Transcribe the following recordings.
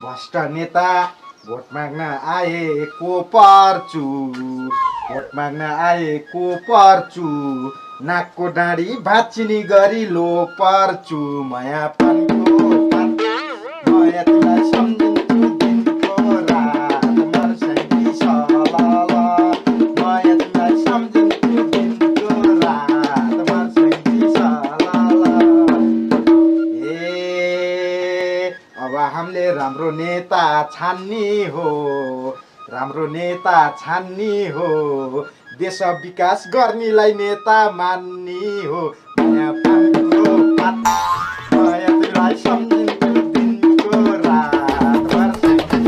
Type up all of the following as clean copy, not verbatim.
भ्रष्ट नेता भोट माग्न आएको पर्छु, भोट माग्न आएको पर्छु, नाकको डाँडी भाँचिनी गरी लो पर्छु, माया पानको पात म यतिलाई सम्झिन्छु दिनको रात मर्सँगी सलल, म यतिलाई सम्झिन्छु दिनको रात मर्सँगी सलल। अब हामीले राम्रो नेता छान्ने हो, राम्रो नेता छान्ने हो, देश विकास गर्नेलाई नेता मान्ने हो, माया पानको पात म यतिलाई सम्झिन्छु दिनको रात मर्सँगी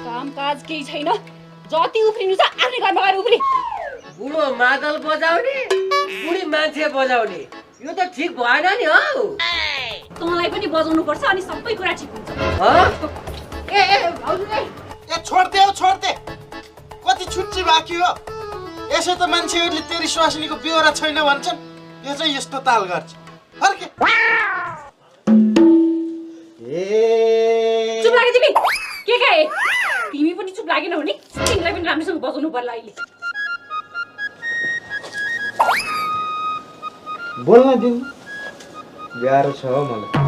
कामकाज केही छैन, जति उफ्रिनु छ आफ्नै घरमा गएर उफ्री। बुढो मादल बजाउने बुढी मान्छे बजाउने यो त ठिक भएन नि हौ। तँलाई पनि बजाउनु पर्छ अनि सबै कुरा ठिक हुन्छ। ए भाउजू ए छोड्दे हो छोड्दे, कति छुच्ची बाँकी हो। यसो त मान्छेहरूले तेरी स्वास्नीको बेहोरा छैन भन्छन्, यो चाहिँ यस्तो ताल गर्छ। फर्के ए चुप लागे तिमी, के खाए? तिमी पनि चुप लागेनौ नि, तिमीलाई पनि राम्रोसँग बजाउनु पर्ला अहिले। बोल्न दिनु गाह्रो छ मलाई।